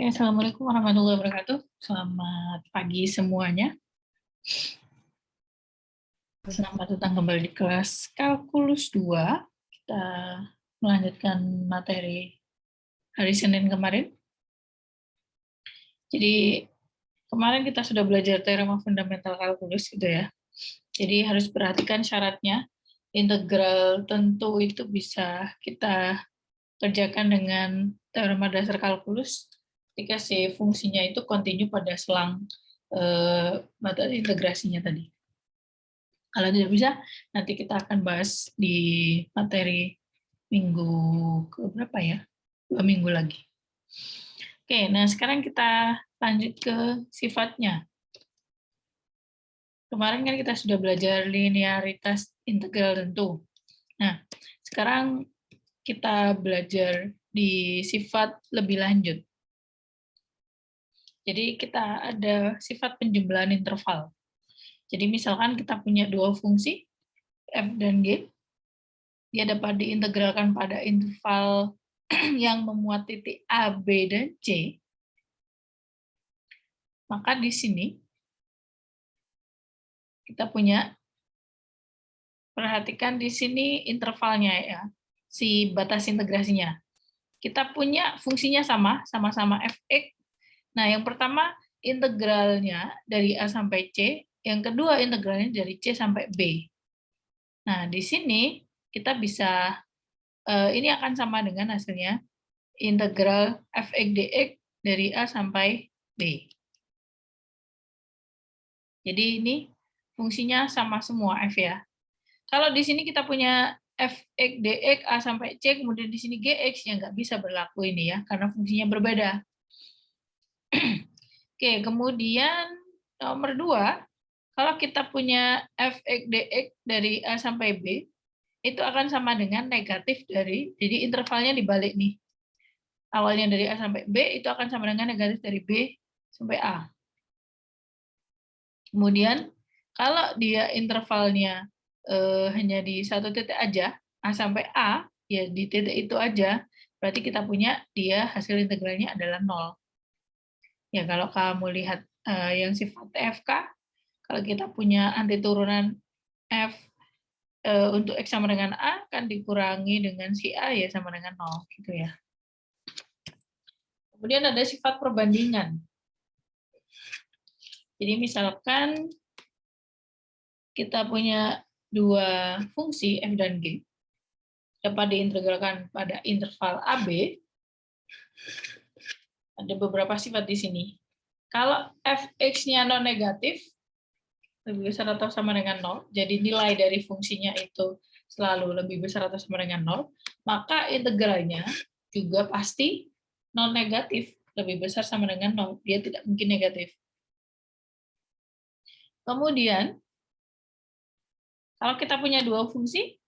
Oke, Assalamualaikum warahmatullahi wabarakatuh. Selamat pagi semuanya. Selamat datang kembali di kelas Kalkulus 2. Kita melanjutkan materi hari Senin kemarin. Jadi, kemarin kita sudah belajar teorema fundamental kalkulus gitu ya. Jadi, harus perhatikan syaratnya. Integral tentu itu bisa kita kerjakan dengan teorema dasar kalkulus ketika si fungsinya itu kontinu pada selang batas integrasinya tadi. Kalau tidak bisa, nanti kita akan bahas di materi minggu ke berapa ya? 2 minggu lagi. Oke, nah sekarang kita lanjut ke sifatnya. Kemarin kan kita sudah belajar linearitas integral tentu. Nah, sekarang kita belajar di sifat lebih lanjut. Jadi kita ada sifat penjumlahan interval. Jadi misalkan kita punya dua fungsi, f dan g, dia dapat diintegralkan pada interval yang memuat titik A, B, dan C, maka di sini kita punya, perhatikan di sini intervalnya ya, si batas integrasinya. Kita punya fungsinya sama-sama fx. Nah, yang pertama integralnya dari A sampai C, yang kedua integralnya dari C sampai B. Nah, di sini kita bisa, ini akan sama dengan hasilnya integral fx dx dari A sampai B. Jadi ini fungsinya sama semua f ya. Kalau di sini kita punya fx dx A sampai C, kemudian di sini gx, ya nggak bisa berlaku ini ya, karena fungsinya berbeda. Oke, kemudian nomor 2, kalau kita punya fx dx dari A sampai B, itu akan sama dengan negatif dari, jadi intervalnya dibalik nih. Awalnya dari A sampai B, itu akan sama dengan negatif dari B sampai A. Kemudian, kalau dia intervalnya hanya di satu titik aja, A sampai A, ya di titik itu aja, berarti kita punya dia hasil integralnya adalah 0. Ya, kalau kamu lihat yang sifat FK, kalau kita punya antiturunan F untuk X sama dengan A, kan dikurangi dengan si A, ya sama dengan 0. Gitu ya. Kemudian ada sifat perbandingan. Jadi misalkan kita punya dua fungsi f dan g, dapat diintegralkan pada interval AB, ada beberapa sifat di sini. Kalau fx-nya non negatif, lebih besar atau sama dengan 0, jadi nilai dari fungsinya itu selalu lebih besar atau sama dengan 0, maka integralnya juga pasti non negatif, lebih besar sama dengan 0, dia tidak mungkin negatif. Kemudian, kalau kita punya dua fungsi,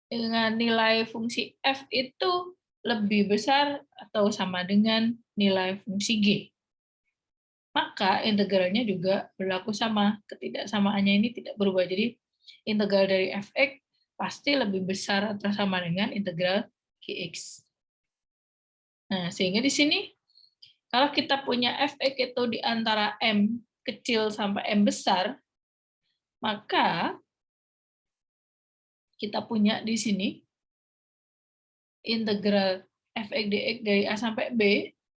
dengan nilai fungsi f itu lebih besar atau sama dengan nilai fungsi g, maka integralnya juga berlaku sama. Ketidaksamaannya ini tidak berubah. Jadi integral dari fx pasti lebih besar atau sama dengan integral gx. Nah, sehingga di sini kalau kita punya fx itu di antara m kecil sampai m besar, maka kita punya di sini integral fx dx dari A sampai B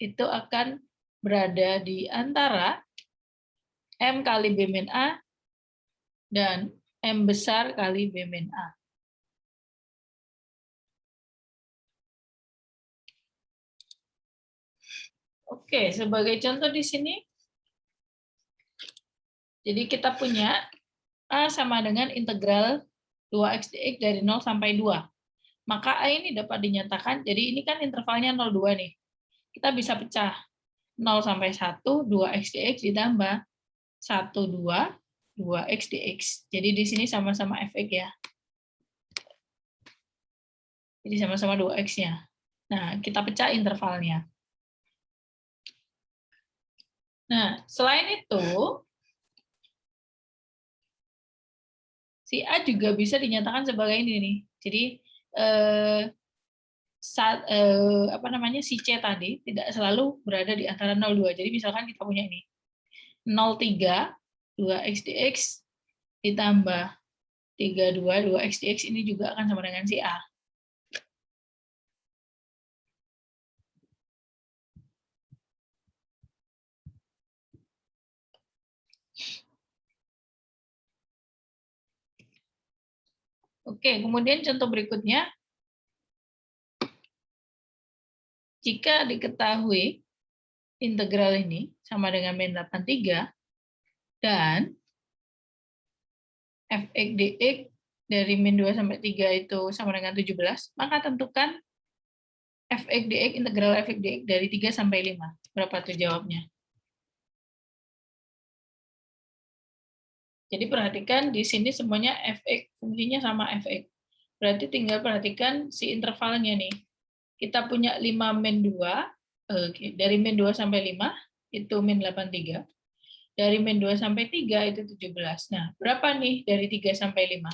itu akan berada di antara M kali B min A dan M besar kali B min A. Oke, sebagai contoh di sini, jadi kita punya A sama dengan integral 2x dx dari 0 sampai 2. Maka A ini dapat dinyatakan, jadi ini kan intervalnya 0,2 nih. Kita bisa pecah 0 sampai 1, 2x dx ditambah 1, 2, 2x dx. Jadi di sini sama-sama fx ya. Jadi sama-sama 2x-nya. Nah, kita pecah intervalnya. Nah, selain itu, si A juga bisa dinyatakan sebagai ini nih. Jadi, si C tadi tidak selalu berada di antara 0,2. Jadi misalkan kita punya ini 0,3 2x dx ditambah 3,2 2x dx ini juga akan sama dengan si A. Oke, kemudian contoh berikutnya. Jika diketahui integral ini sama dengan min 83 dan fx dx dari min 2 sampai 3 itu sama dengan 17, maka tentukan fx dx integral fx dx dari 3 sampai 5. Berapa tuh jawabnya? Jadi perhatikan di sini semuanya fx, fungsinya sama fx. Berarti tinggal perhatikan si intervalnya nih. Kita punya 5 min 2, dari min 2 sampai 5 itu min 83. Dari min 2 sampai 3 itu 17. Nah, berapa nih dari 3 sampai 5?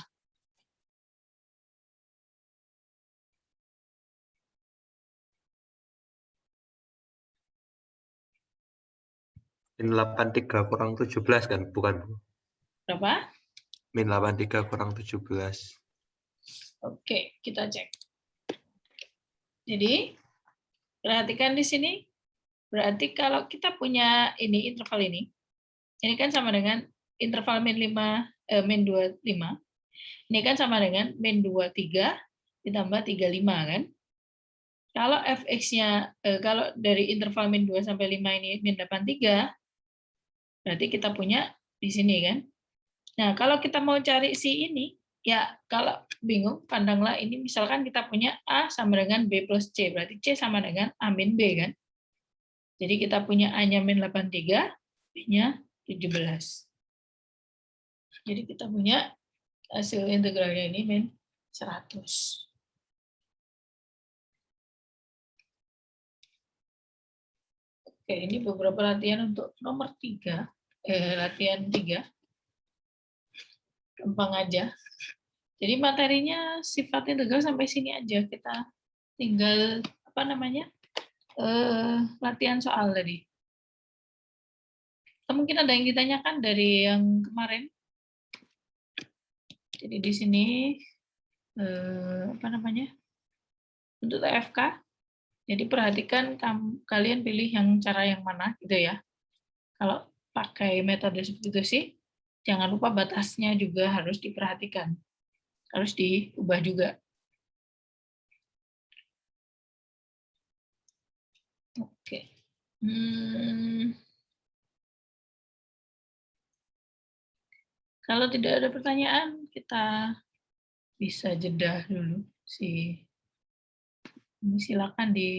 Min 83 kurang 17 kan, bukan Bu? Berapa? Min 83 kurang 17. Oke, kita cek. Jadi, perhatikan di sini. Berarti kalau kita punya ini interval ini kan sama dengan interval min 25. Ini kan sama dengan min 23 ditambah 35 kan? Kalau fx-nya kalau dari interval min 2 sampai 5 ini min 83, berarti kita punya di sini kan? Nah, kalau kita mau cari si ini, ya kalau bingung, pandanglah ini misalkan kita punya A sama dengan B plus C, berarti C sama dengan A min B kan? Jadi kita punya A-nya min 83, B-nya 17. Jadi kita punya hasil integralnya ini min 100. Oke, ini beberapa latihan untuk nomor 3. Latihan 3. Gampang aja. Jadi materinya sifat integral sampai sini aja. Kita tinggal latihan soal tadi. Mungkin ada yang ditanyakan dari yang kemarin. Jadi di sini untuk TFK. Jadi perhatikan kalian pilih cara yang mana gitu ya. Kalau pakai metode substitusi, jangan lupa batasnya juga harus diperhatikan. Harus diubah juga. Oke. Kalau tidak ada pertanyaan, kita bisa jeda dulu. Silakan di